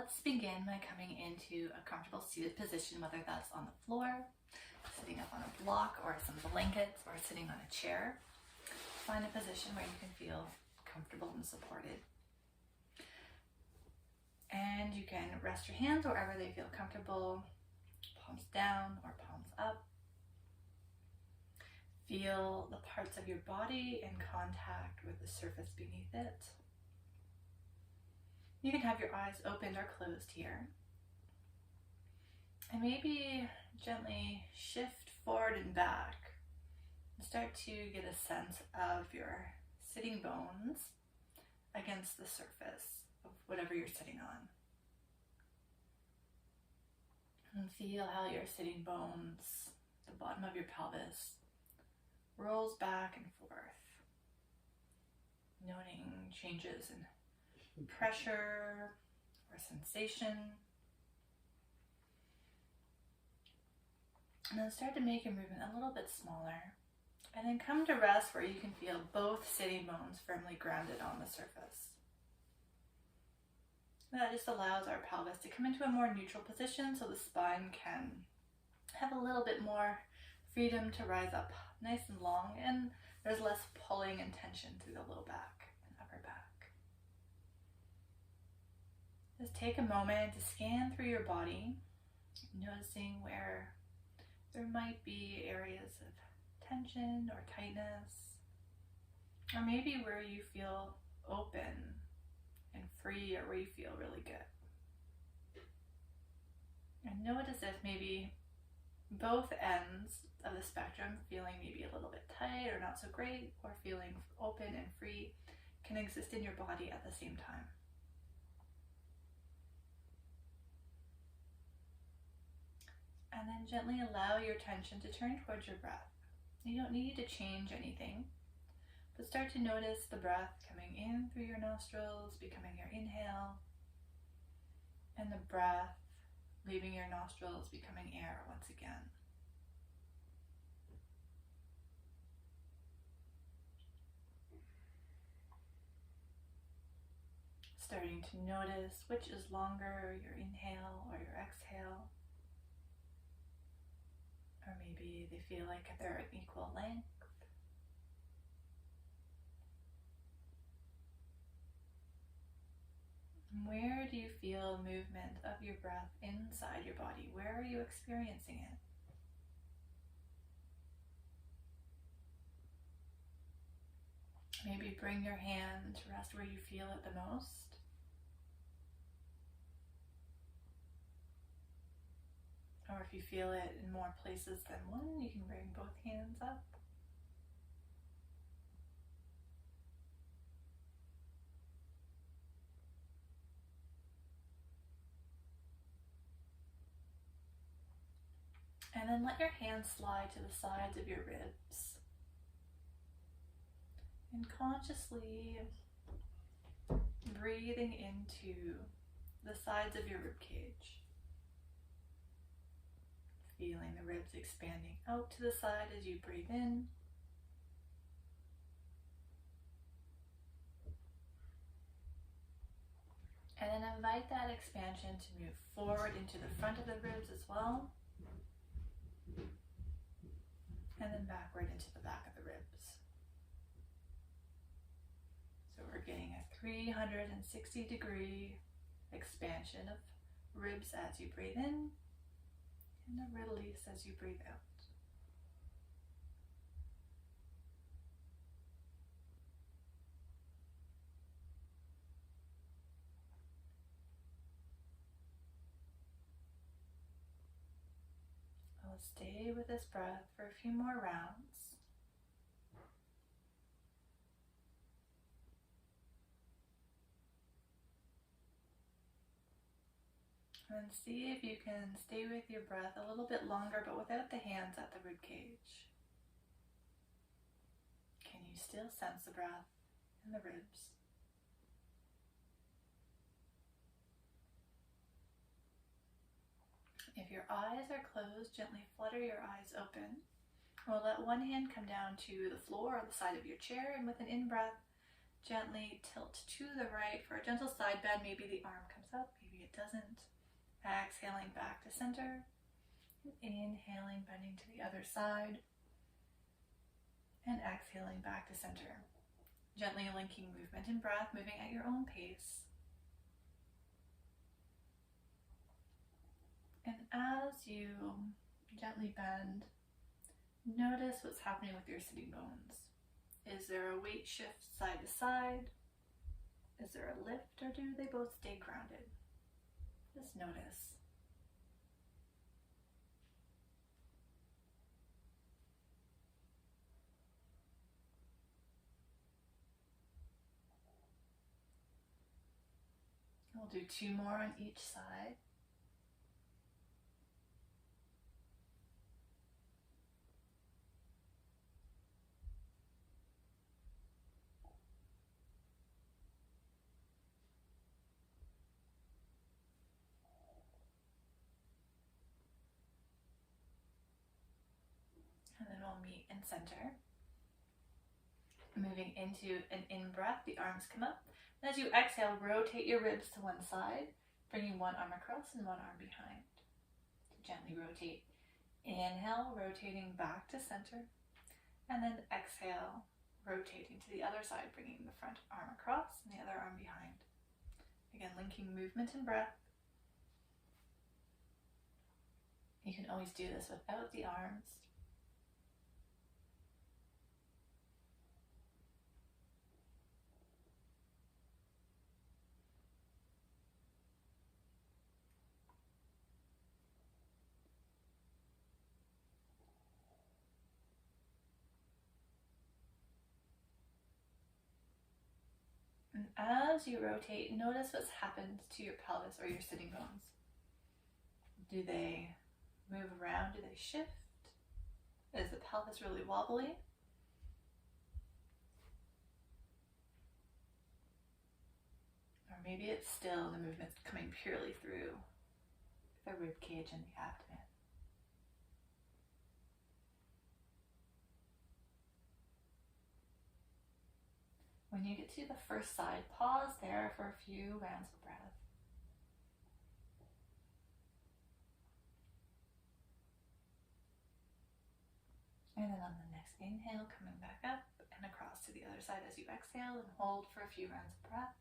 let's begin by coming into a comfortable seated position, whether that's on the floor, sitting up on a block or some blankets, or sitting on a chair. Find a position where you can feel comfortable and supported. And you can rest your hands wherever they feel comfortable, palms down or palms up. Feel the parts of your body in contact with the surface beneath it. You can have your eyes opened or closed here. And maybe gently shift forward and back and start to get a sense of your sitting bones against the surface of whatever you're sitting on. And feel how your sitting bones, the bottom of your pelvis, rolls back and forth, noting changes in pressure or sensation. And then start to make your movement a little bit smaller. And then come to rest where you can feel both sitting bones firmly grounded on the surface. That just allows our pelvis to come into a more neutral position so the spine can have a little bit more freedom to rise up nice and long, and there's less pulling and tension through the low back and upper back. Just take a moment to scan through your body, noticing where there might be areas of tension or tightness, or maybe where you feel open and free, or where you feel really good. And notice if maybe both ends of the spectrum, feeling maybe a little bit tight or not so great, or feeling open and free, can exist in your body at the same time. And then gently allow your attention to turn towards your breath. You don't need to change anything, but start to notice the breath coming in through your nostrils, becoming your inhale, and the breath leaving your nostrils, becoming air once again. Starting to notice which is longer, your inhale or your exhale. Or maybe they feel like they're at equal length. Where do you feel movement of your breath inside your body? Where are you experiencing it? Maybe bring your hand to rest where you feel it the most. Or if you feel it in more places than one, you can bring both hands up. And then let your hands slide to the sides of your ribs. And consciously breathing into the sides of your rib cage. Feeling the ribs expanding out to the side as you breathe in. And then invite that expansion to move forward into the front of the ribs as well. And then backward into the back of the ribs. So we're getting a 360-degree expansion of ribs as you breathe in, and a release as you breathe out. I'll stay with this breath for a few more rounds. And see if you can stay with your breath a little bit longer, but without the hands at the rib cage. Can you still sense the breath in the ribs? If your eyes are closed, gently flutter your eyes open. We'll let one hand come down to the floor or the side of your chair, and with an in-breath, Gently tilt to the right for a gentle side bend. Maybe the arm comes up, maybe it doesn't. Exhaling back to center. Inhaling, bending to the other side. And exhaling back to center. Gently linking movement and breath, moving at your own pace. And as you gently bend, notice what's happening with your sitting bones. Is there a weight shift side to side? Is there a lift, or do they both stay grounded? Just notice. We'll do 2 more on each side. And then we'll meet in center. Moving into an in-breath, the arms come up. And as you exhale, rotate your ribs to one side, bringing one arm across and one arm behind. So gently rotate. Inhale, rotating back to center. And then exhale, rotating to the other side, bringing the front arm across and the other arm behind. Again, linking movement and breath. You can always do this without the arms. And as you rotate, notice what's happened to your pelvis or your sitting bones. Do they move around? Do they shift? Is the pelvis really wobbly? Or maybe it's still the movement's coming purely through the rib cage and the abdomen. When you get to the first side, pause there for a few rounds of breath. And then on the next inhale, coming back up and across to the other side as you exhale, and hold for a few rounds of breath.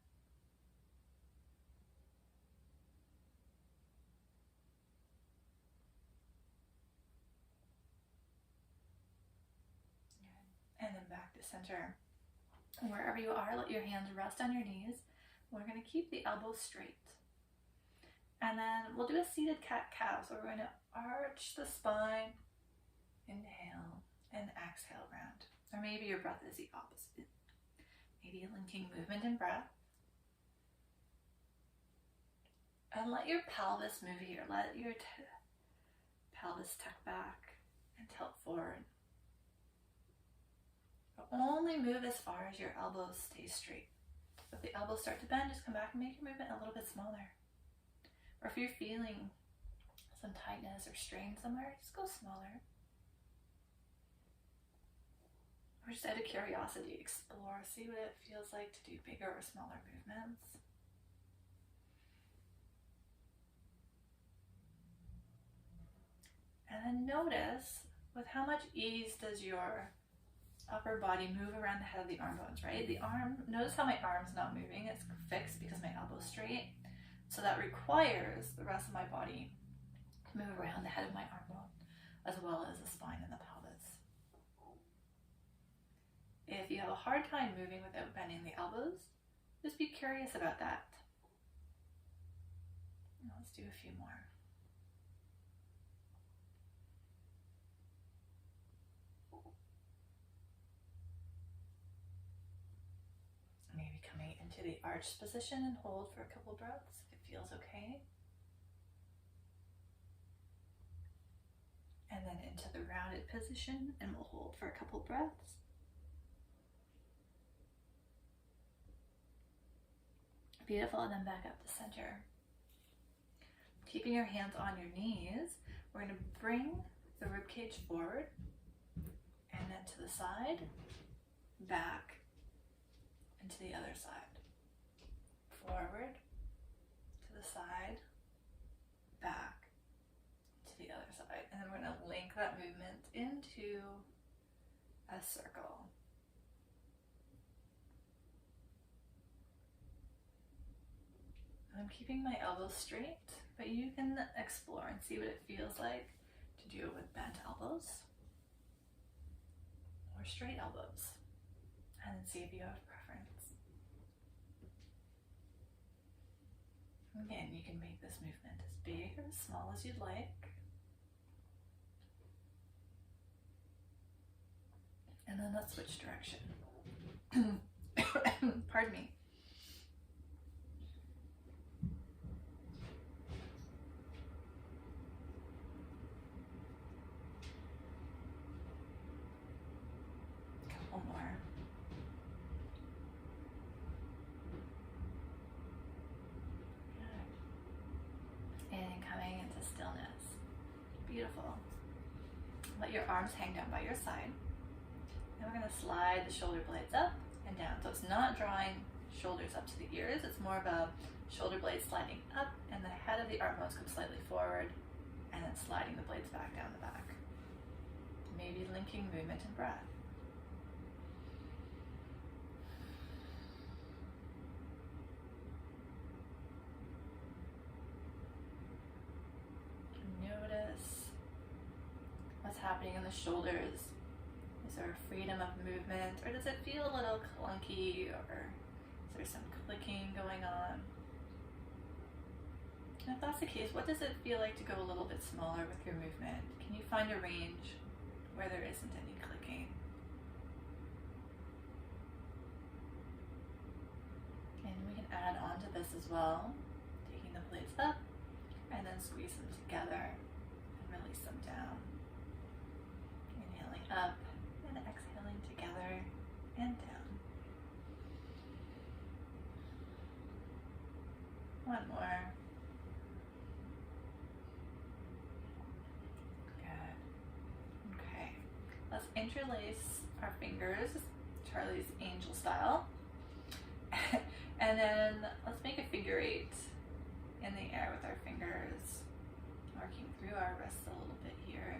And then back to center. Wherever you are, let your hands rest on your knees. We're going to keep the elbows straight. And then we'll do a seated cat-cow. So we're going to arch the spine, inhale, and exhale round. Or maybe your breath is the opposite. Maybe linking movement and breath. And let your pelvis move here. Let your pelvis tuck back and tilt forward. But only move as far as your elbows stay straight. If the elbows start to bend, just come back and make your movement a little bit smaller. Or if you're feeling some tightness or strain somewhere, just go smaller. Or just out of curiosity, explore, see what it feels like to do bigger or smaller movements. And then notice with how much ease does your upper body move around the head of the arm bones, right? The arm, notice how my arm's not moving, it's fixed because my elbow's straight. So that requires the rest of my body to move around the head of my arm bone, as well as the spine and the pelvis. If you have a hard time moving without bending the elbows, just be curious about that. Let's do a few more. Maybe coming into the arched position and hold for a couple breaths if it feels okay. And then into the rounded position, and we'll hold for a couple breaths. Beautiful, and then back up to center. Keeping your hands on your knees, we're going to bring the ribcage forward, and then to the side, back, and to to the other side. Forward, to the side, back, to the other side. And then we're going to link that movement into a circle. I'm keeping my elbows straight, but you can explore and see what it feels like to do it with bent elbows or straight elbows, and then see if you have preference. Again, you can make this movement as big or as small as you'd like. And then let's switch direction. Pardon me. Couple more. Good. And coming into stillness. Beautiful. Let your arms hang down by your side. And we're going to slide the shoulder blades up and down. So it's not drawing shoulders up to the ears. It's more of a shoulder blade sliding up and the head of the armholes comes slightly forward and then sliding the blades back down the back. Maybe linking movement and breath. Notice what's happening in the shoulders. Is there a freedom of movement, or does it feel a little clunky, or is there some clicking going on? And if that's the case, what does it feel like to go a little bit smaller with your movement? Can you find a range where there isn't any clicking? And we can add on to this as well, taking the blades up and then squeeze them together and release them down. Inhaling up and exhaling together and down. One more. Good. Okay. Let's interlace our fingers, Charlie's angel style. And then let's make a figure eight in the air with our fingers, marking through our wrists a little bit here.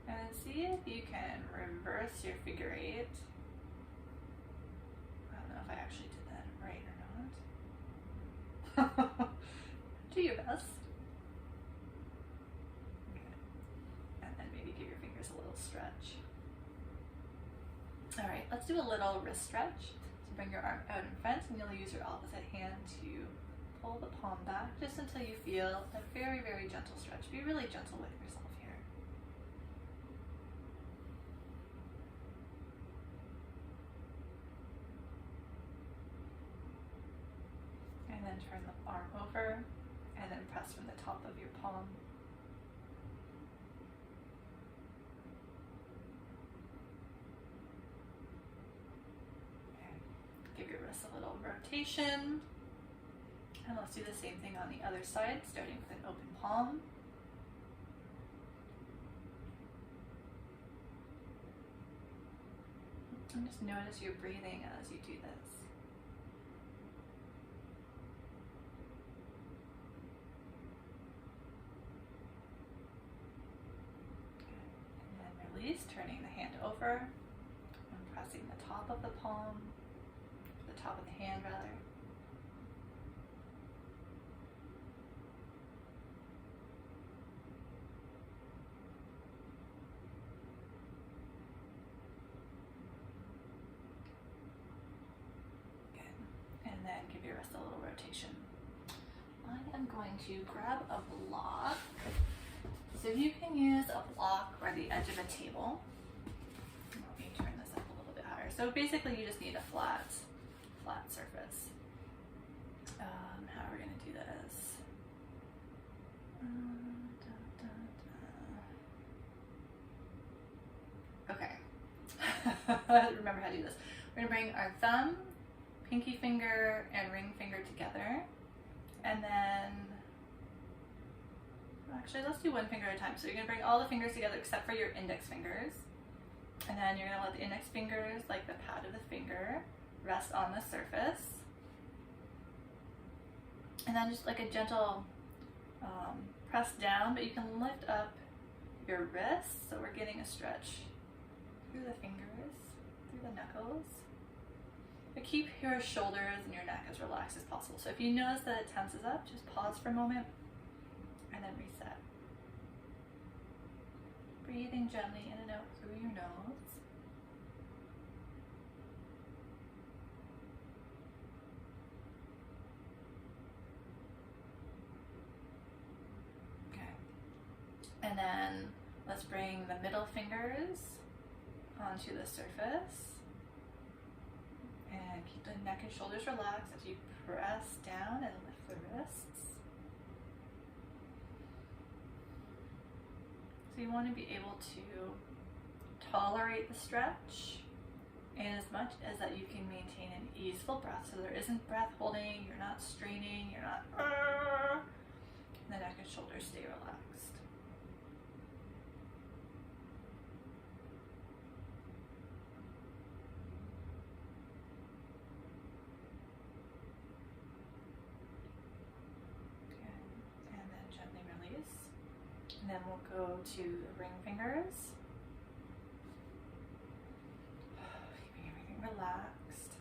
And see if you can reverse your figure eight. I don't know if I actually did that right or not. Do your best. Okay. And then maybe give your fingers a little stretch. All right, let's do a little wrist stretch. So bring your arm out in front and you'll use your opposite hand to pull the palm back just until you feel a very, very gentle stretch. Be really gentle with yourself here. And then turn the arm over and then press from the top of your palm. Okay. Give your wrist a little rotation. And let's do the same thing on the other side, starting with an open palm. And just notice your breathing as you do this. Release, turning the hand over and pressing the top of the palm, the top of the hand rather. Good. And then give your wrist a little rotation. I am going to grab a block. So you can use a block or the edge of a table. Let me turn this up a little bit higher. So basically you just need a flat surface. How are we going to do this? Okay. Remember how to do this. We're going to bring our thumb, pinky finger, and ring finger together. And then Actually, let's do one finger at a time. So you're gonna bring all the fingers together except for your index fingers. And then you're gonna let the index fingers, like the pad of the finger, rest on the surface. And then just like a gentle press down, but you can lift up your wrists. So we're getting a stretch through the fingers, through the knuckles. But keep your shoulders and your neck as relaxed as possible. So if you notice that it tenses up, just pause for a moment and then reset. Breathing gently in and out through your nose. Okay. And then let's bring the middle fingers onto the surface. And keep the neck and shoulders relaxed as you press down and lift the wrists. So you want to be able to tolerate the stretch in as much as that you can maintain an easeful breath. So there isn't breath holding, you're not straining, you're not the neck and shoulders stay relaxed. And then we'll go to the ring fingers. Keeping everything relaxed.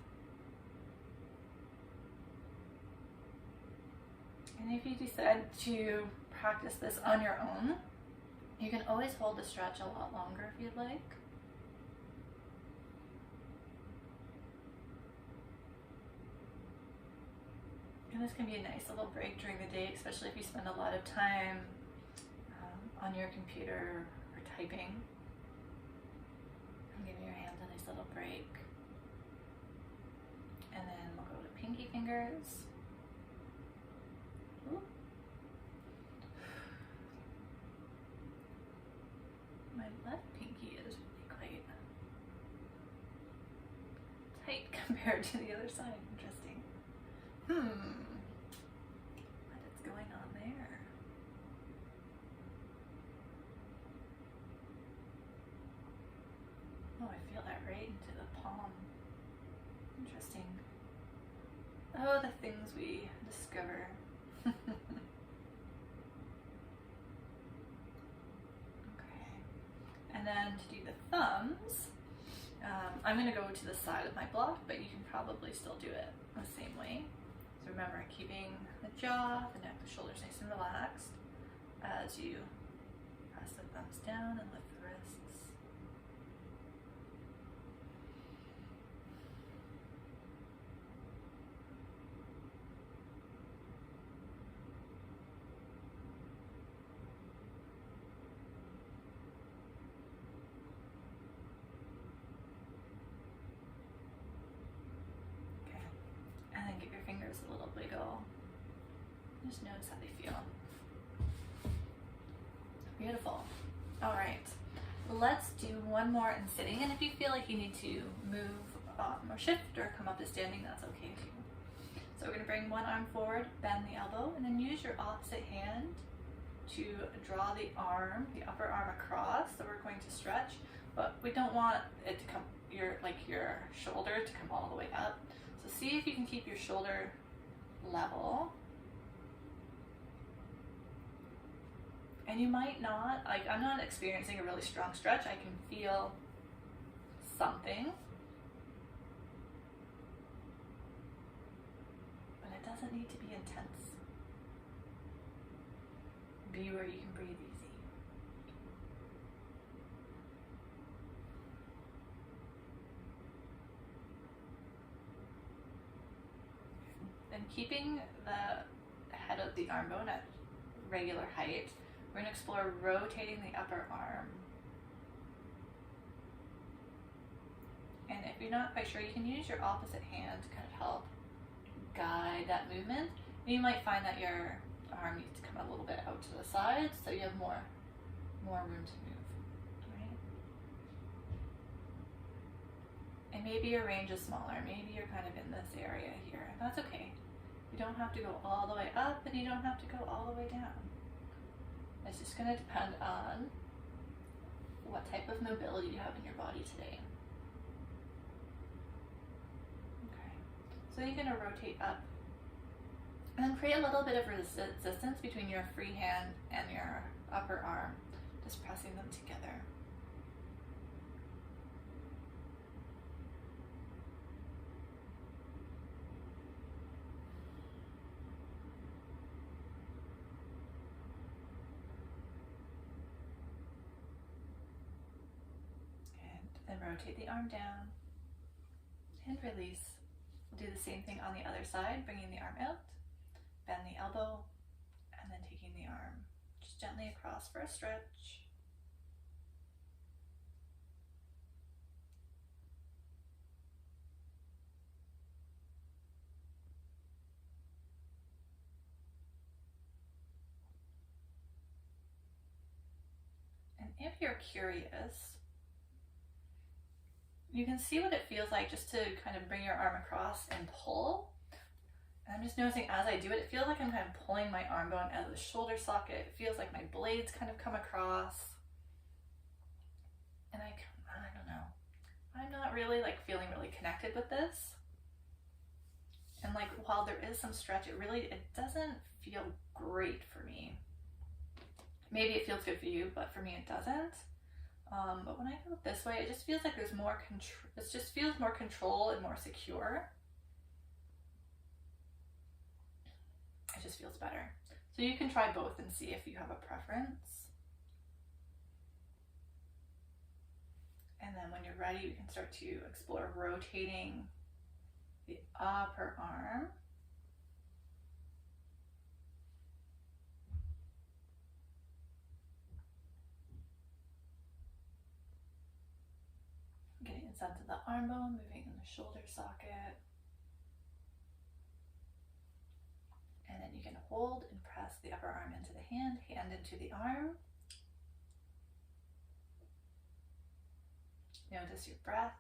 And if you decide to practice this on your own, you can always hold the stretch a lot longer if you'd like. And this can be a nice little break during the day, especially if you spend a lot of time on your computer or typing. And give your hands a nice little break. And then we'll go to pinky fingers. Ooh. My left pinky is really quite tight compared to the other side. Interesting. What is going on there? Oh, I feel that right into the palm. Interesting. Oh, the things we discover. Okay. And then to do the thumbs, I'm going to go to the side of my block, but you can probably still do it the same way. So remember, keeping the jaw, the neck, the shoulders nice and relaxed as you press the thumbs down and lift the wrists. Give your fingers a little wiggle. Just notice how they feel. Beautiful. All right, let's do one more in sitting, and if you feel like you need to move or shift or come up to standing, that's okay too. So we're going to bring one arm forward, bend the elbow, and then use your opposite hand to draw the arm, the upper arm across. So we're going to stretch, but we don't want it to come your shoulder to come all the way up. So see if you can keep your shoulder level. And you might not, like I'm not experiencing a really strong stretch. I can feel something. But it doesn't need to be intense. Be where you can breathe easy. And keeping the head of the arm bone at regular height, we're going to explore rotating the upper arm. And if you're not quite sure, you can use your opposite hand to kind of help guide that movement. And you might find that your arm needs to come a little bit out to the side so you have more room to move. Right? And maybe your range is smaller. Maybe you're kind of in this area here. That's okay. You don't have to go all the way up and you don't have to go all the way down. It's just going to depend on what type of mobility you have in your body today. Okay, so you're going to rotate up and then create a little bit of resistance between your free hand and your upper arm, just pressing them together. And rotate the arm down and release. We'll do the same thing on the other side, bringing the arm out, bend the elbow, and then taking the arm just gently across for a stretch. And if you're curious, you can see what it feels like just to kind of bring your arm across and pull. And I'm just noticing as I do it, it feels like I'm kind of pulling my arm bone out of the shoulder socket. It feels like my blades kind of come across. And I don't know. I'm not really like feeling really connected with this. And like while there is some stretch, it doesn't feel great for me. Maybe it feels good for you, but for me it doesn't. But when I go this way, it just feels like there's more control. It just feels more control and more secure. It just feels better. So you can try both and see if you have a preference. And then when you're ready, you can start to explore rotating the upper arm. Getting a sense of the arm bone moving in the shoulder socket. And then you can hold and press the upper arm into the hand, hand into the arm. Notice your breath.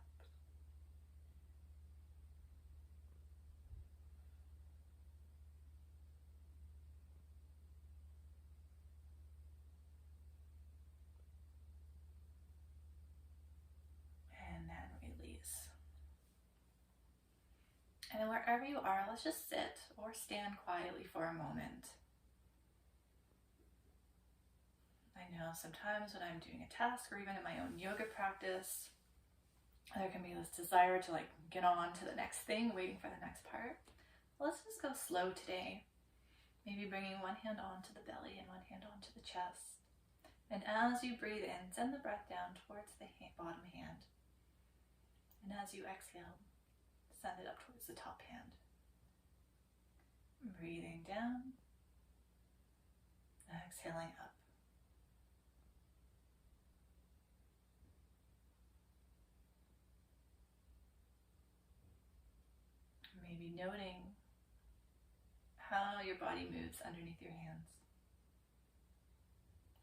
And then release. And then wherever you are, let's just sit or stand quietly for a moment. I know sometimes when I'm doing a task or even in my own yoga practice, there can be this desire to like get on to the next thing, waiting for the next part. Let's just go slow today. Maybe bringing one hand onto the belly and one hand onto the chest. And as you breathe in, send the breath down towards the bottom hand. And as you exhale, send it up towards the top hand. Breathing down, exhaling up. Maybe noting how your body moves underneath your hands,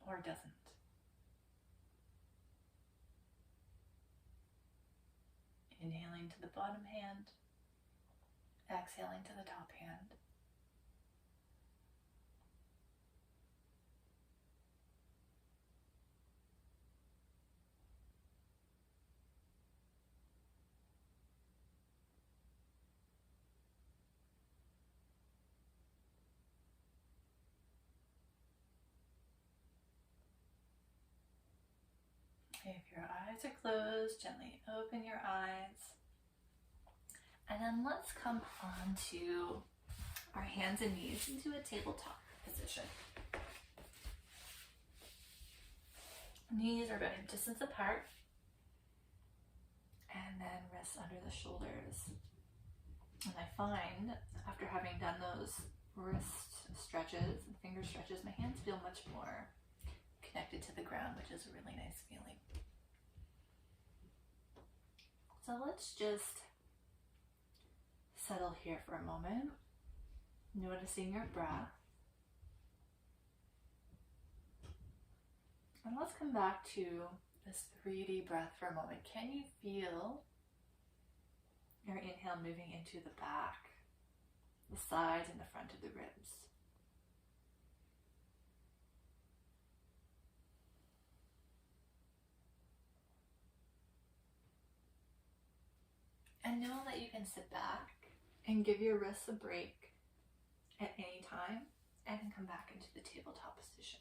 or doesn't. Inhaling to the bottom hand, exhaling to the top hand. If your eyes are closed, gently open your eyes. And then let's come on to our hands and knees into a tabletop position. Knees are about a distance apart. And then wrists under the shoulders. And I find after having done those wrist stretches and finger stretches, my hands feel much more connected to the ground, which is a really nice feeling. So let's just settle here for a moment, noticing your breath. And let's come back to this 3D breath for a moment. Can you feel your inhale moving into the back, the sides, and the front of the ribs? And know that you can sit back and give your wrists a break at any time and then come back into the tabletop position.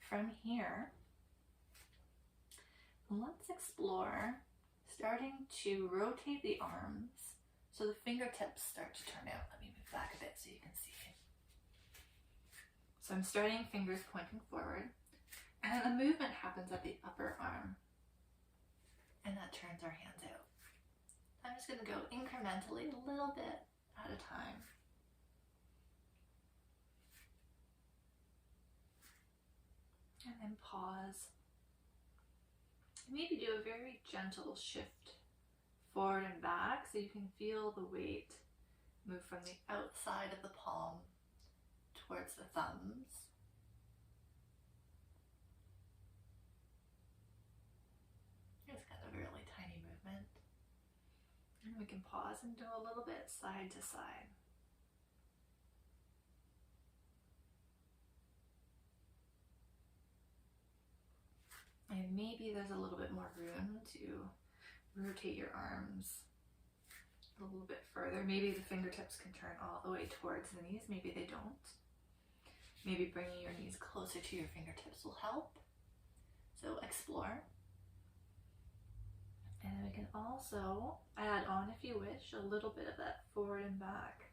From here, let's explore starting to rotate the arms so the fingertips start to turn out. Let me move back a bit so you can see. So I'm starting fingers pointing forward, and the movement happens at the upper arm, and that turns our hands out. I'm just going to go incrementally, a little bit at a time. And then pause. Maybe do a very gentle shift forward and back so you can feel the weight move from the outside of the palm towards the thumbs. It's kind of a really tiny movement. And we can pause and do a little bit side to side. And maybe there's a little bit more room to rotate your arms a little bit further. Maybe the fingertips can turn all the way towards the knees. Maybe they don't. Maybe bringing your knees closer to your fingertips will help. So explore. And then we can also add on, if you wish, a little bit of that forward and back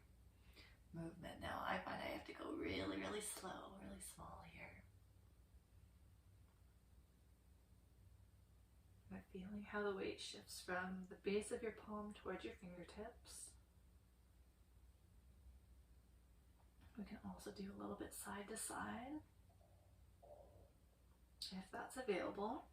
movement. Now I find I have to go really, really slow, really small here. But feeling how the weight shifts from the base of your palm towards your fingertips. We can also do a little bit side to side, if that's available.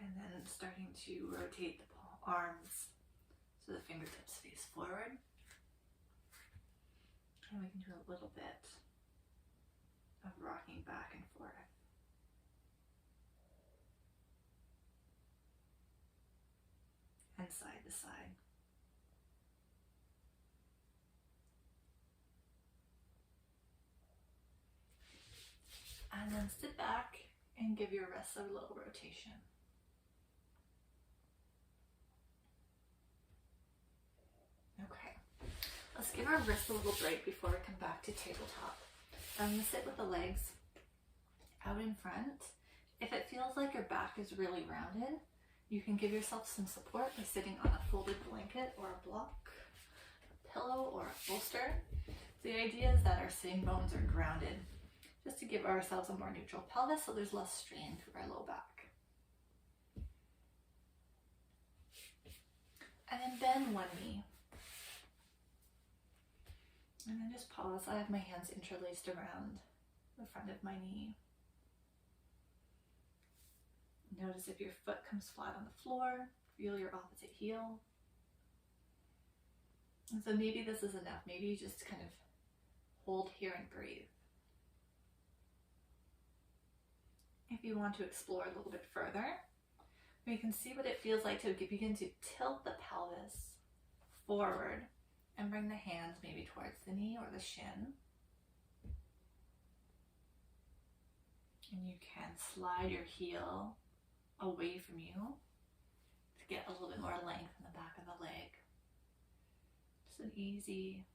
And then starting to rotate the arms so the fingertips face forward. And we can do a little bit of rocking back and forth. And side to side. And then sit back and give your wrists a little rotation. Okay, let's give our wrists a little break before we come back to tabletop. I'm going to sit with the legs out in front. If it feels like your back is really rounded, you can give yourself some support by sitting on a folded blanket or a block, a pillow or a bolster. The idea is that our sitting bones are grounded, just to give ourselves a more neutral pelvis so there's less strain through our low back. And then bend one knee. And then just pause. I have my hands interlaced around the front of my knee. Notice if your foot comes flat on the floor. Feel your opposite heel. And so maybe this is enough. Maybe you just kind of hold here and breathe. If you want to explore a little bit further, you can see what it feels like to begin to tilt the pelvis forward and bring the hands maybe towards the knee or the shin. And you can slide your heel away from you to get a little bit more length in the back of the leg. Just an easy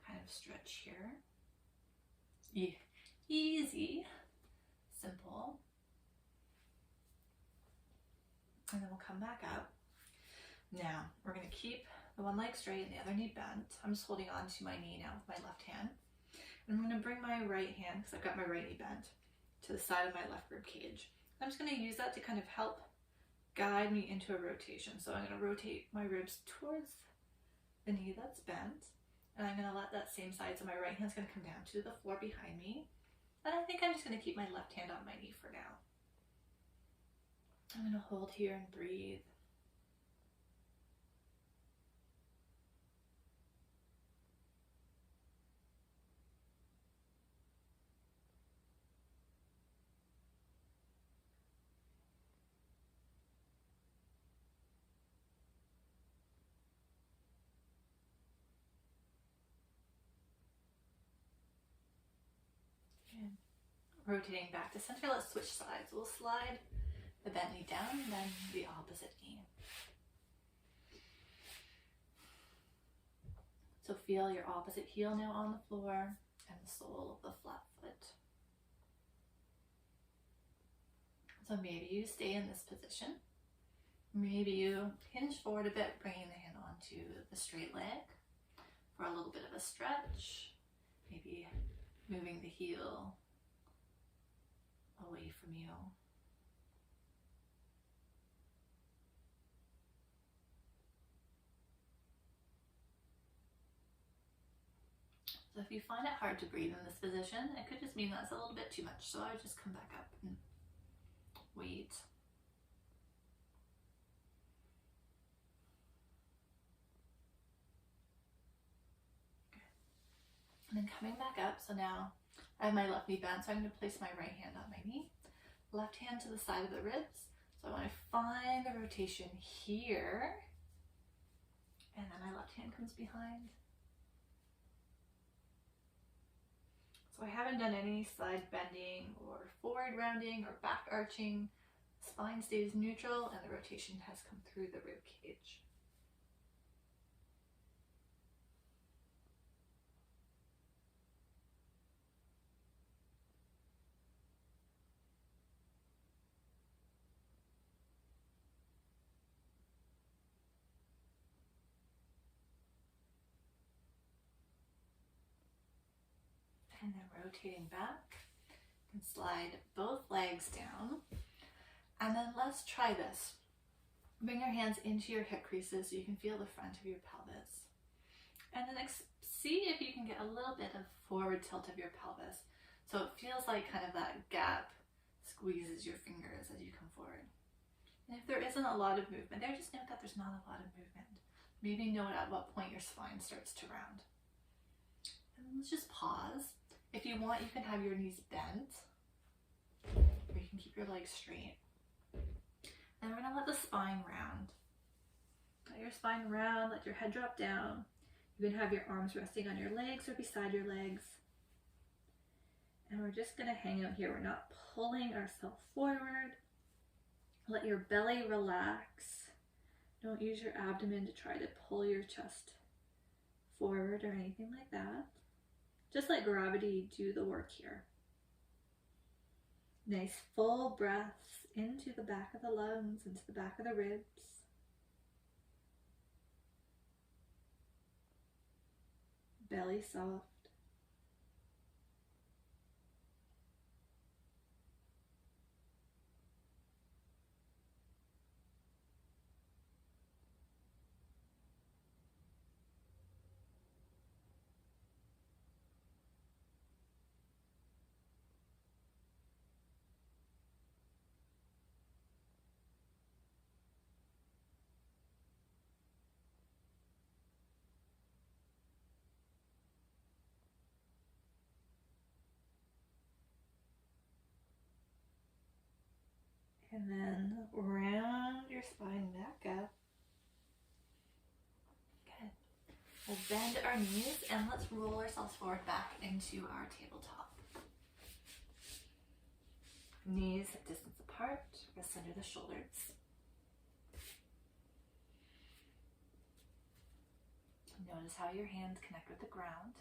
kind of stretch here. Easy, simple. And then we'll come back up. Now, we're going to keep the one leg straight and the other knee bent. I'm just holding on to my knee now with my left hand. And I'm going to bring my right hand, because I've got my right knee bent, to the side of my left rib cage. I'm just going to use that to kind of help guide me into a rotation. So I'm going to rotate my ribs towards the knee that's bent. And I'm going to let that same side, so my right hand's going to come down to the floor behind me. And I think I'm just going to keep my left hand on my knee for now. I'm going to hold here and breathe. rotating back to center. Let's switch sides. We'll slide the bent knee down and then the opposite knee. So feel your opposite heel now on the floor and the sole of the flat foot. So maybe you stay in this position. Maybe you hinge forward a bit, bringing the hand onto the straight leg for a little bit of a stretch. Maybe moving the heel away from you. So if you find it hard to breathe in this position, it could just mean that's a little bit too much. So I would just come back up and wait. And then coming back up, so now I have my left knee bent, so I'm going to place my right hand on my knee, left hand to the side of the ribs. So I want to find the rotation here, and then my left hand comes behind. So I haven't done any side bending or forward rounding or back arching. Spine stays neutral and the rotation has come through the rib cage. And then rotating back, you can slide both legs down. And then let's try this. Bring your hands into your hip creases so you can feel the front of your pelvis. And then see if you can get a little bit of forward tilt of your pelvis. So it feels like kind of that gap squeezes your fingers as you come forward. And if there isn't a lot of movement there, just note that there's not a lot of movement. Maybe note at what point your spine starts to round. And let's just pause. If you want, you can have your knees bent, or you can keep your legs straight. And we're gonna let the spine round. Let your spine round, let your head drop down. You can have your arms resting on your legs or beside your legs. And we're just gonna hang out here. We're not pulling ourselves forward. Let your belly relax. Don't use your abdomen to try to pull your chest forward or anything like that. Just let gravity do the work here. Nice full breaths into the back of the lungs, into the back of the ribs. Belly soft. And then round your spine back up. Good. We'll bend our knees and let's roll ourselves forward back into our tabletop. Knees distance apart, rest under the shoulders. Notice how your hands connect with the ground.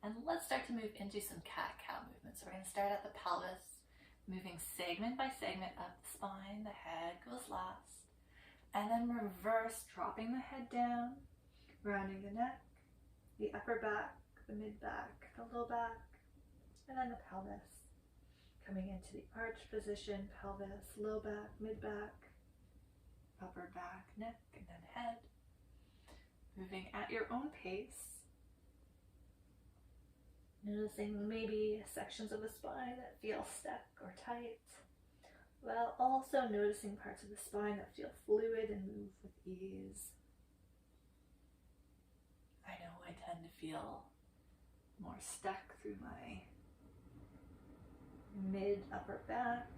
And let's start to move into some cat-cow movements. So we're going to start at the pelvis, moving segment by segment up the spine. The head goes last. And then reverse, dropping the head down, rounding the neck, the upper back, the mid-back, the low back, and then the pelvis. Coming into the arch position, pelvis, low back, mid-back, upper back, neck, and then head. Moving at your own pace. Noticing maybe sections of the spine that feel stuck or tight, while also noticing parts of the spine that feel fluid and move with ease. I know I tend to feel more stuck through my mid-upper back.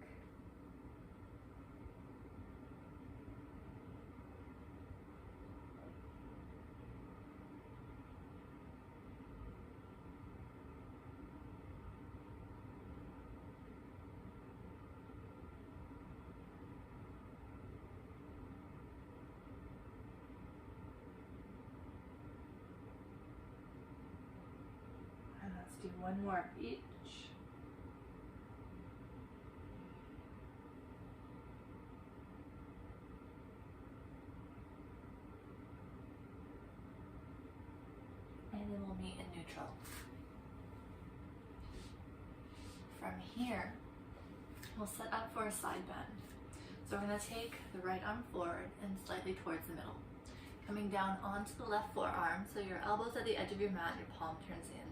one more of each. And then we'll meet in neutral. From here, we'll set up for a side bend. So we're going to take the right arm forward and slightly towards the middle. Coming down onto the left forearm, so your elbow's at the edge of your mat, your palm turns in.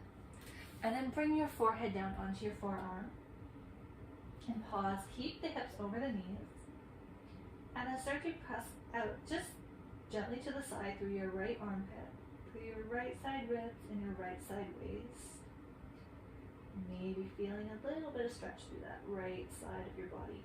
And then bring your forehead down onto your forearm. And pause, keep the hips over the knees. And then start to press out just gently to the side through your right armpit, through your right side ribs and your right side waist. Maybe feeling a little bit of stretch through that right side of your body.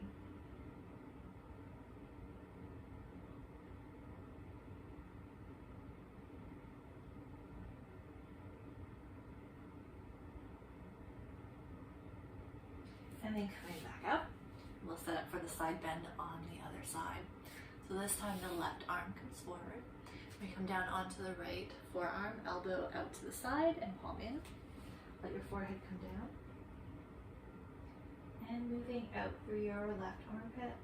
And then coming back up, we'll set up for the side bend on the other side. So this time the left arm comes forward. We come down onto the right forearm, elbow out to the side and palm in. Let your forehead come down. And moving out through your left armpit,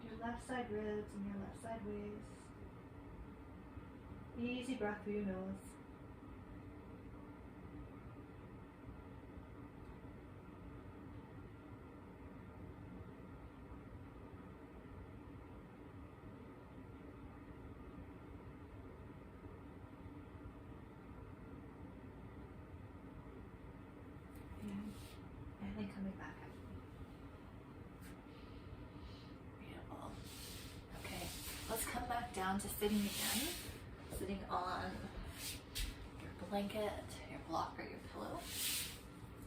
your left side ribs and your left side waist. Easy breath through your nose. And then coming back up. Beautiful. Okay, let's come back down to sitting again. Sitting on your blanket, your block, or your pillow.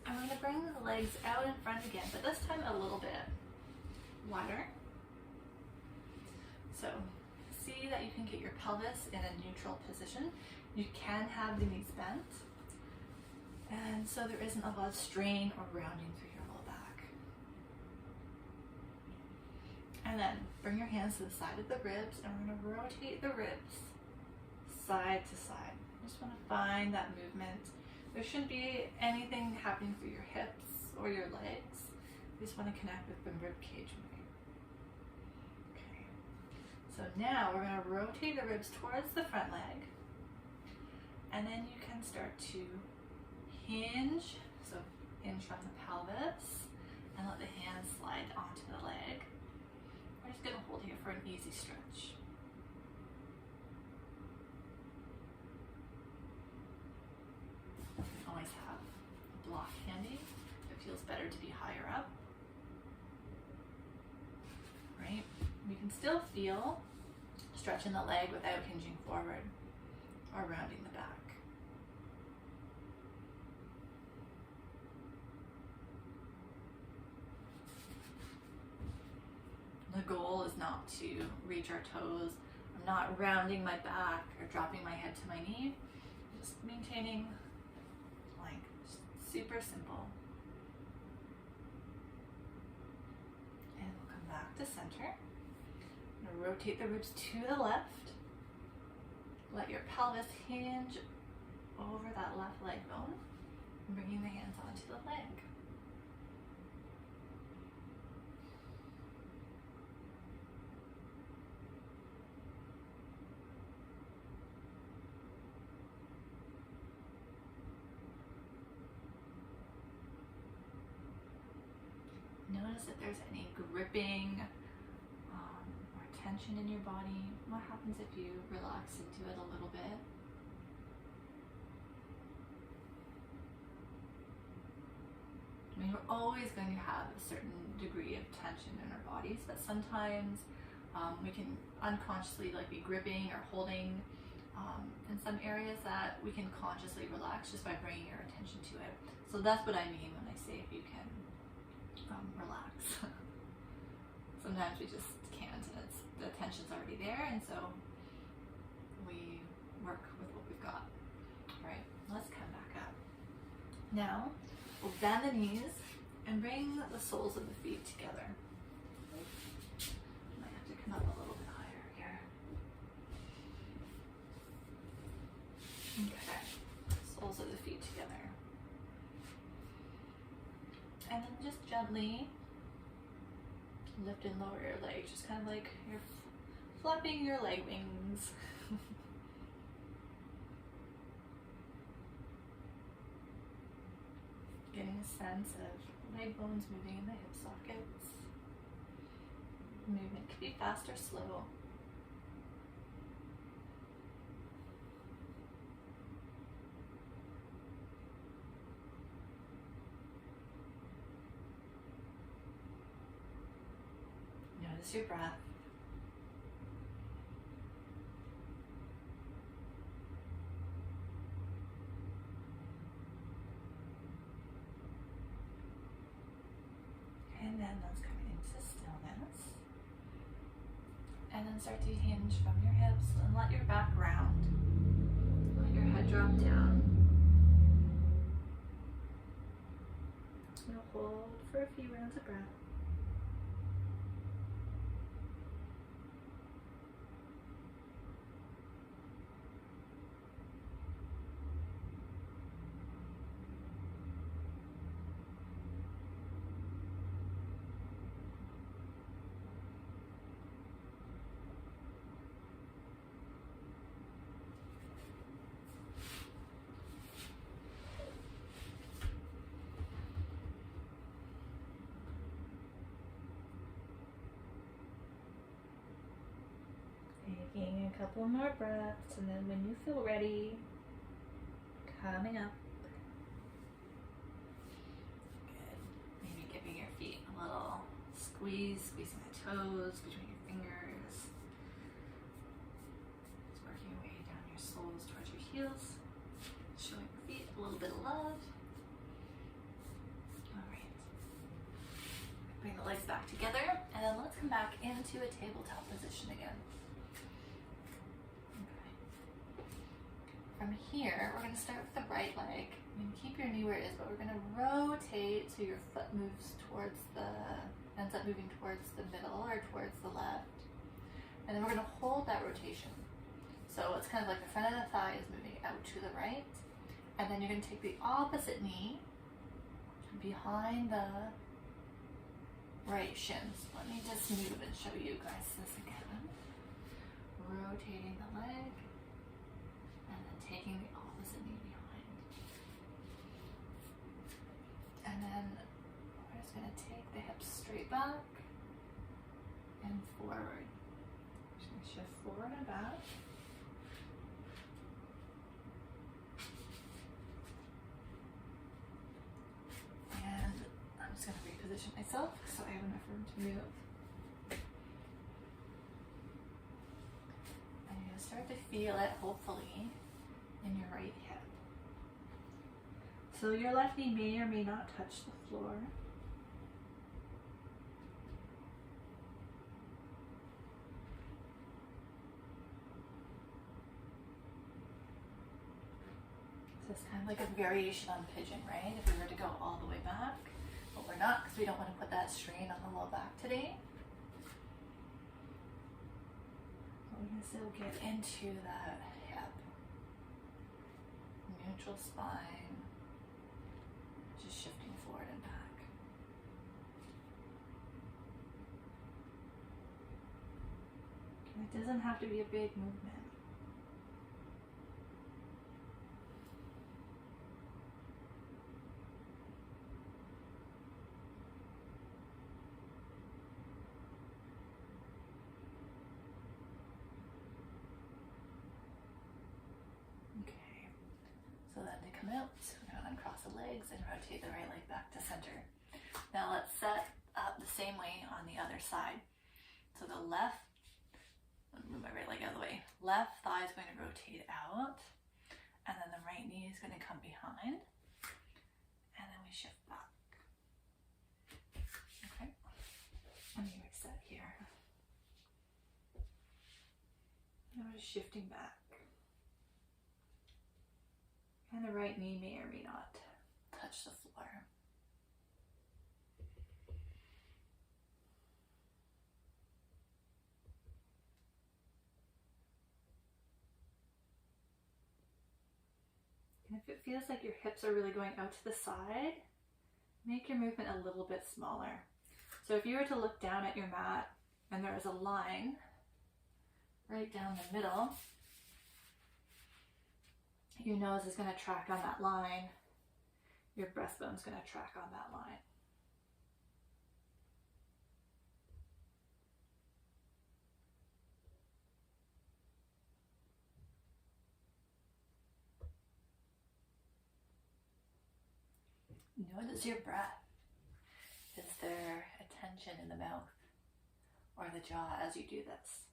And we're going to bring the legs out in front again, but this time a little bit wider. So see that you can get your pelvis in a neutral position. You can have the knees bent. And so there isn't a lot of strain or rounding through your low back. And then bring your hands to the side of the ribs and we're going to rotate the ribs side to side. Just want to find that movement. There shouldn't be anything happening through your hips or your legs. You just want to connect with the rib cage moving. Okay. So now we're going to rotate the ribs towards the front leg. And then you can start to hinge, so hinge from the pelvis, and let the hands slide onto the leg. We're just going to hold here for an easy stretch. You can always have a block handy. It feels better to be higher up. Right? You can still feel stretch in the leg without hinging forward or rounding the back. The goal is not to reach our toes. I'm not rounding my back or dropping my head to my knee. Just maintaining like super simple. And we'll come back to center. I'm going to rotate the ribs to the left. Let your pelvis hinge over that left leg bone. And bringing the hands onto the leg. Notice if there's any gripping or tension in your body. What happens if you relax into it a little bit? I mean, we're always going to have a certain degree of tension in our bodies, but sometimes we can unconsciously be gripping or holding in some areas that we can consciously relax just by bringing your attention to it. So that's what I mean when I say if you can relax. Sometimes we just can't, and the tension's already there, and so we work with what we've got. All right, let's come back up. Now, we'll bend the knees and bring the soles of the feet together. Might have to come up a little bit higher here. Okay, soles of the feet together. gently lift and lower your legs, just kind of like you're flapping your leg wings. Getting a sense of leg bones moving in the hip sockets. Movement can be fast or slow. Notice your breath. And then let's come into stillness. And then start to hinge from your hips and let your back round. Let your head drop down. Now hold for a few rounds of breath. Taking a couple more breaths, and then when you feel ready, coming up. Good. Maybe giving your feet a little squeeze, squeezing the toes between your fingers. Just working your way down your soles towards your heels. Showing your feet a little bit of love. Alright. Bring the legs back together, and then let's come back into a tabletop position again. From here, we're going to start with the right leg. You can keep your knee where it is, but we're going to rotate so your foot ends up moving towards the middle or towards the left. And then we're going to hold that rotation. So it's kind of like the front of the thigh is moving out to the right. And then you're going to take the opposite knee behind the right shins. Let me just move and show you guys this again. Rotating the leg. Taking the opposite knee behind. And then we're just going to take the hips straight back and forward. Just going to shift forward and back. And I'm just going to reposition myself so I have enough room to move. And you're going to start to feel it, hopefully, in your right hip. So your left knee may or may not touch the floor. So it's kind of like a variation on pigeon, right? If we were to go all the way back, but we're not because we don't want to put that strain on the low back today. But we can still get into that hip. Neutral spine, just shifting forward and back. It doesn't have to be a big movement. So then to come out, we're going to uncross the legs and rotate the right leg back to center. Now let's set up the same way on the other side. So the left, let me move my right leg out of the way. Left thigh is going to rotate out, and then the right knee is going to come behind, and then we shift back. Okay, let me reset here. Now we're just shifting back. And the right knee may or may not touch the floor. And if it feels like your hips are really going out to the side, make your movement a little bit smaller. So if you were to look down at your mat and there is a line right down the middle, your nose is going to track on that line. Your breastbone's going to track on that line. Notice your breath. Is there a tension in the mouth or the jaw as you do this?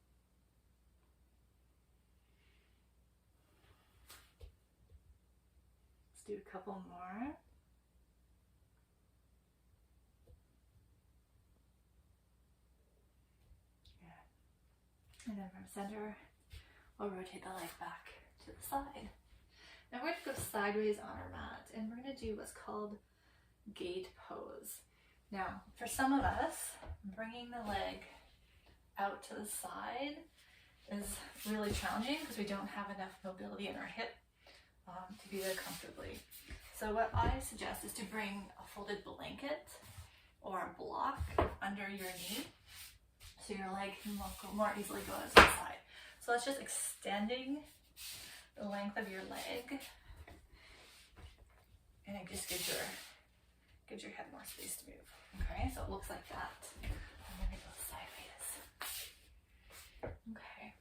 Let's do a couple more. Good. And then from center, we'll rotate the leg back to the side. Now we're going to go sideways on our mat, and we're going to do what's called gate pose. Now, for some of us, bringing the leg out to the side is really challenging because we don't have enough mobility in our hip to be there comfortably. So what I suggest is to bring a folded blanket or a block under your knee so your leg can more easily go out to the side. So that's just extending the length of your leg, and it just gives your head more space to move. Okay, so it looks like that. I'm gonna go sideways. Okay.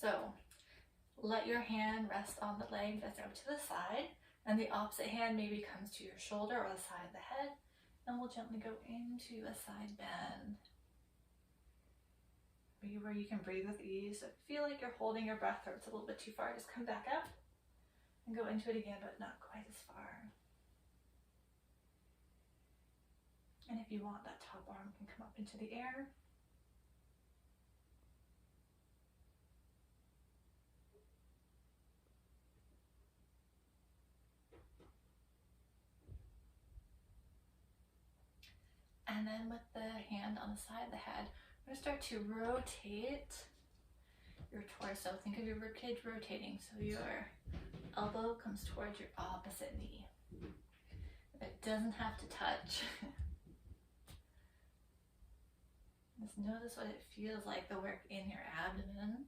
So let your hand rest on the leg that's out to the side, and the opposite hand maybe comes to your shoulder or the side of the head, and we'll gently go into a side bend. Be where you can breathe with ease. So if you feel like you're holding your breath or it's a little bit too far, just come back up and go into it again, but not quite as far. And if you want, that top arm can come up into the air. And then with the hand on the side of the head, we're going to start to rotate your torso. Think of your ribcage rotating, so your elbow comes towards your opposite knee. It doesn't have to touch. Just notice what it feels like, the work in your abdomen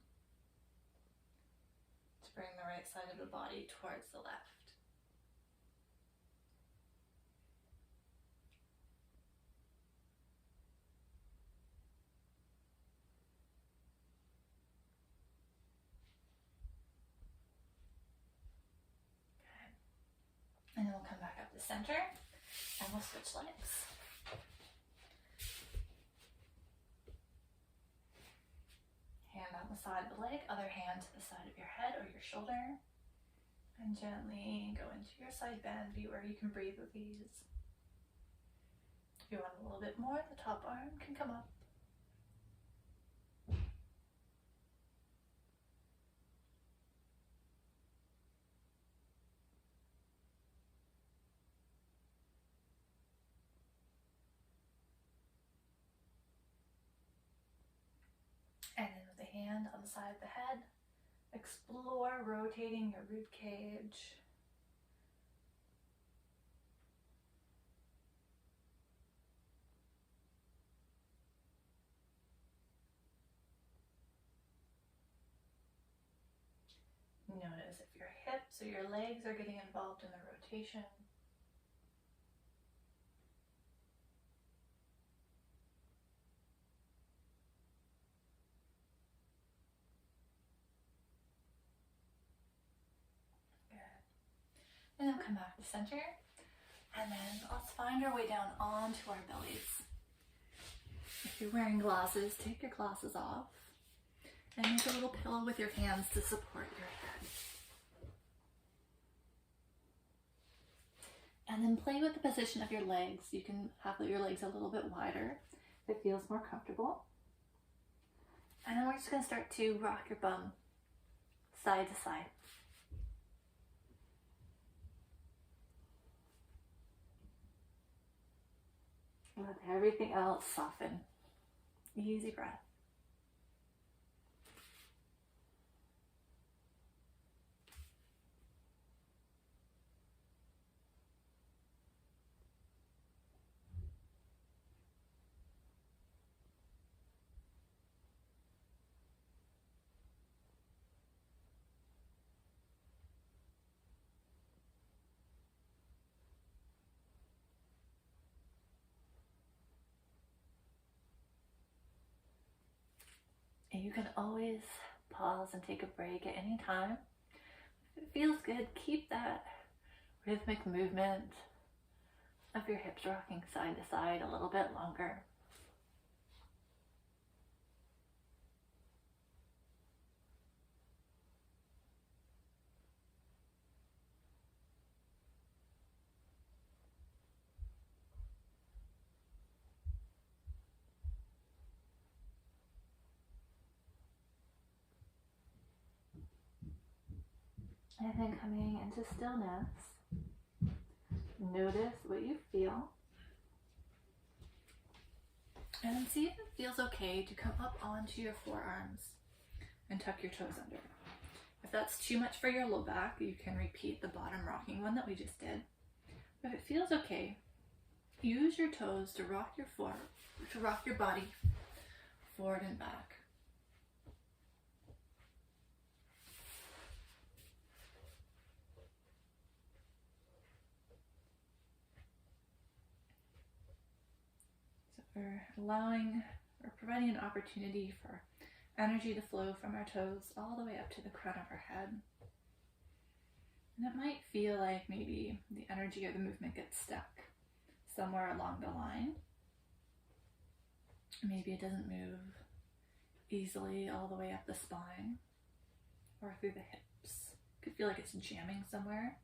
to bring the right side of the body towards the left. And then we'll come back up to center and we'll switch legs. Hand on the side of the leg, other hand to the side of your head or your shoulder. And gently go into your side bend, be where you can breathe with ease. If you want a little bit more, the top arm can come up. And then with the hand on the side of the head, explore rotating your rib cage. Notice if your hips or your legs are getting involved in the rotation. And then come back to center. And then let's find our way down onto our bellies. If you're wearing glasses, take your glasses off. And make a little pillow with your hands to support your head. And then play with the position of your legs. You can have your legs a little bit wider if it feels more comfortable. And then we're just going to start to rock your bum side to side. Let everything else soften. Easy breath. And you can always pause and take a break at any time. If it feels good, keep that rhythmic movement of your hips rocking side to side a little bit longer. And then coming into stillness, notice what you feel. And then see if it feels okay to come up onto your forearms and tuck your toes under. If that's too much for your low back, you can repeat the bottom rocking one that we just did. If it feels okay, use your toes to rock your body forward and back. We're providing an opportunity for energy to flow from our toes all the way up to the crown of our head. And it might feel like maybe the energy or the movement gets stuck somewhere along the line. Maybe it doesn't move easily all the way up the spine or through the hips. It could feel like it's jamming somewhere.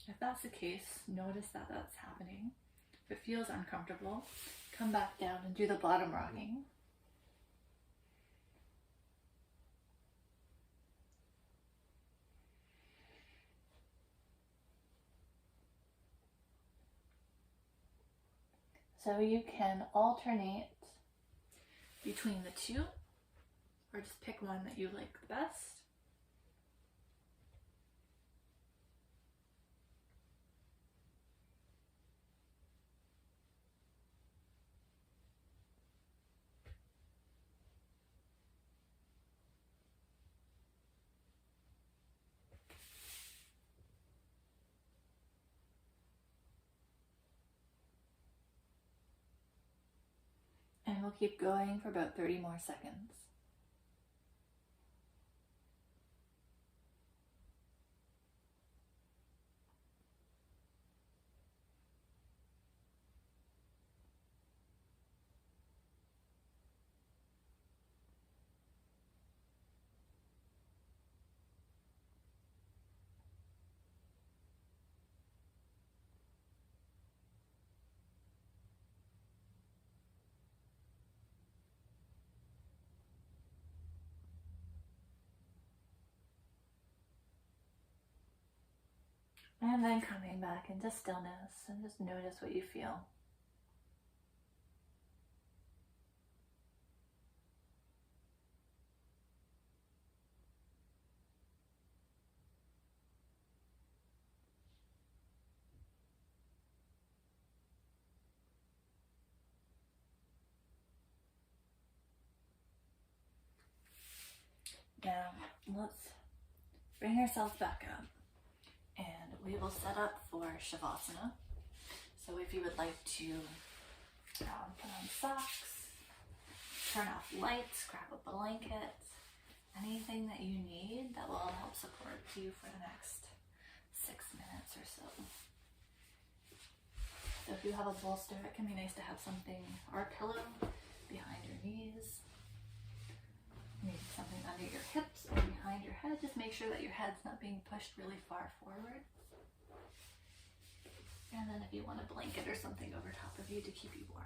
If that's the case, notice that that's happening. If it feels uncomfortable, come back down and do the bottom rocking. So you can alternate between the two, or just pick one that you like the best. And we'll keep going for about 30 more seconds. And then coming back into stillness and just notice what you feel. Now, let's bring ourselves back up. And we will set up for Shavasana. So if you would like to put on socks, turn off lights, grab a blanket, anything that you need that will help support you for the next 6 minutes or so. So if you have a bolster, it can be nice to have something, or a pillow behind your knees. Maybe something under your hips or behind your head. Just make sure that your head's not being pushed really far forward. And then if you want a blanket or something over top of you to keep you warm.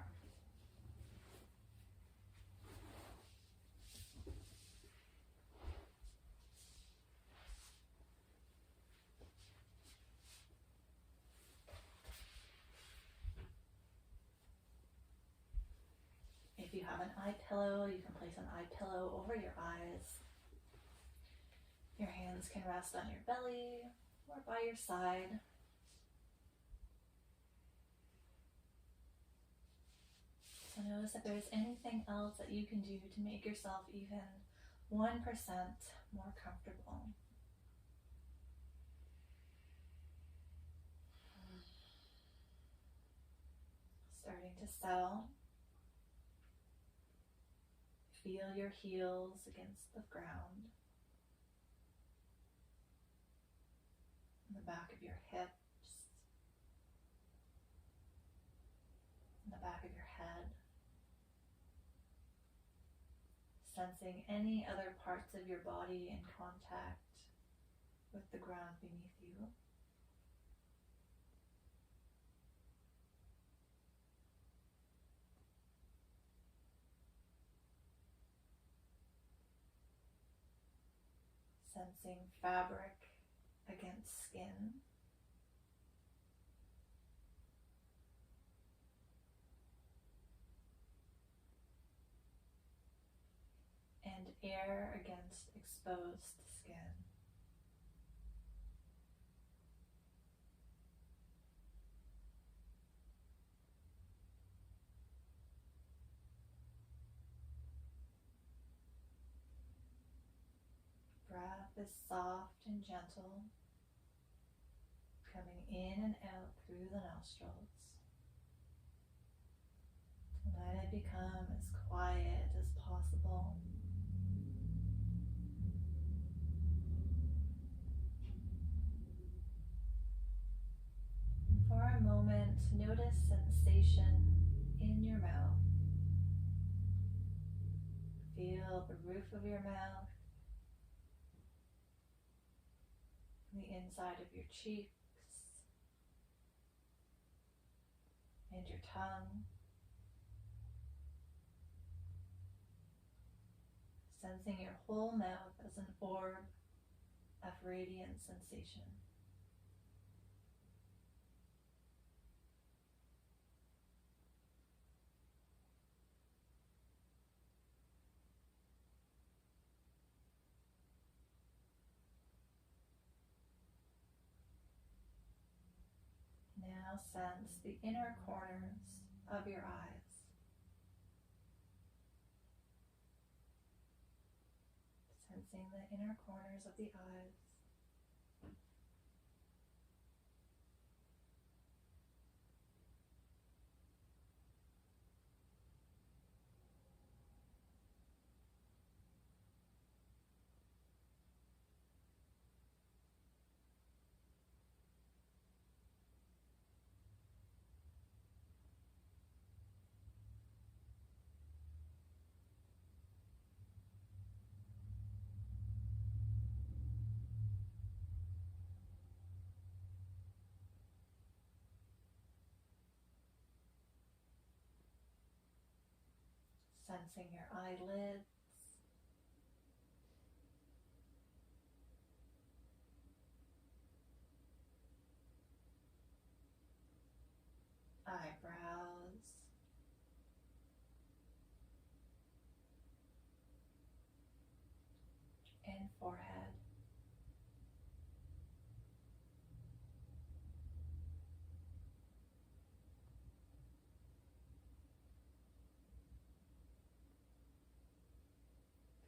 If you have an eye pillow, you can place an eye pillow over your eyes. Your hands can rest on your belly or by your side. So notice if there's anything else that you can do to make yourself even 1% more comfortable. Starting to settle. feel your heels against the ground, in the back of your hips, in the back of your head. Sensing any other parts of your body in contact with the ground beneath you. Sensing fabric against skin. And air against exposed skin. Breath is soft and gentle, coming in and out through the nostrils. Let it become as quiet as possible. For a moment, notice sensation in your mouth. Feel the roof of your mouth, the inside of your cheeks, and your tongue. Sensing your whole mouth as an orb of radiant sensation. Now sense the inner corners of your eyes. Sensing the inner corners of the eyes. Sensing your eyelids, eyebrows, and forehead.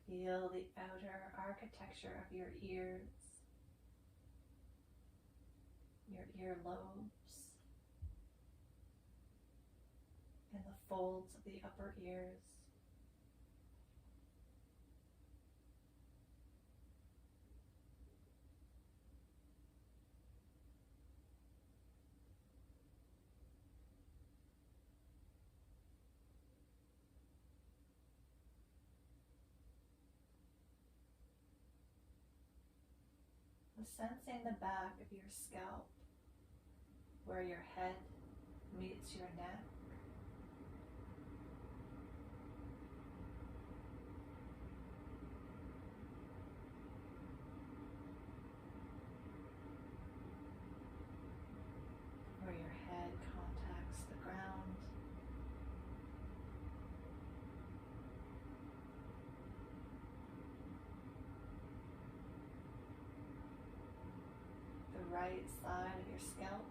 Feel the outer architecture of your ears, your earlobes, and the folds of the upper ears. Sensing the back of your scalp, where your head meets your neck. Where your head contacts the ground. The right side of your scalp.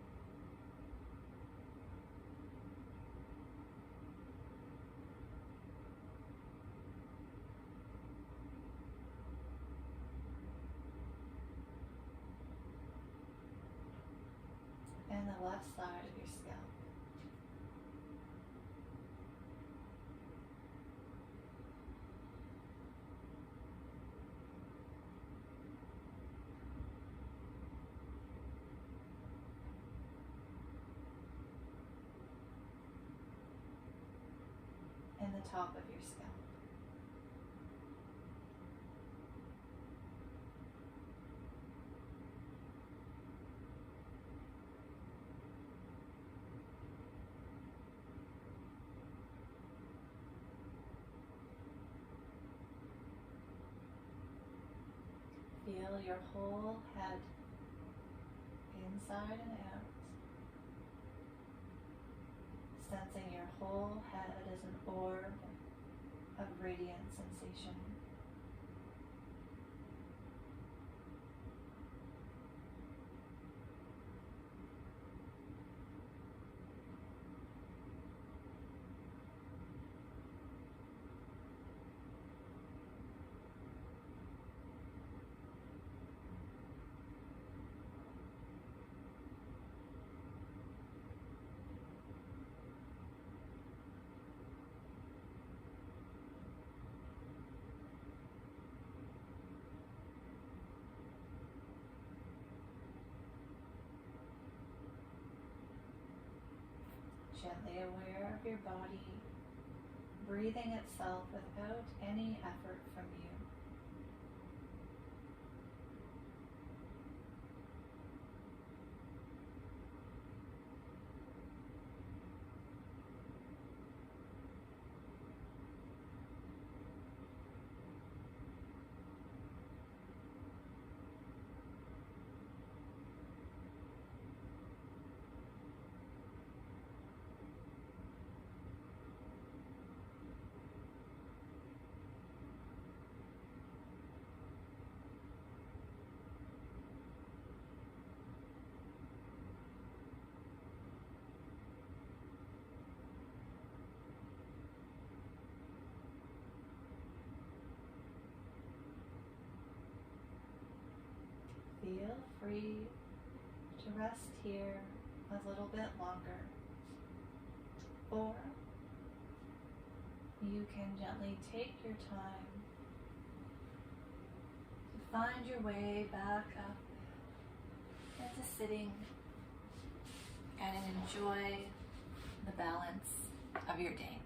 And the left side of your scalp. the top of your scalp. Feel your whole head, inside and out, sensing your whole head as an orb of radiant sensation. Gently aware of your body, breathing itself without any effort from you. Feel free to rest here a little bit longer, or you can gently take your time to find your way back up into sitting and enjoy the balance of your day.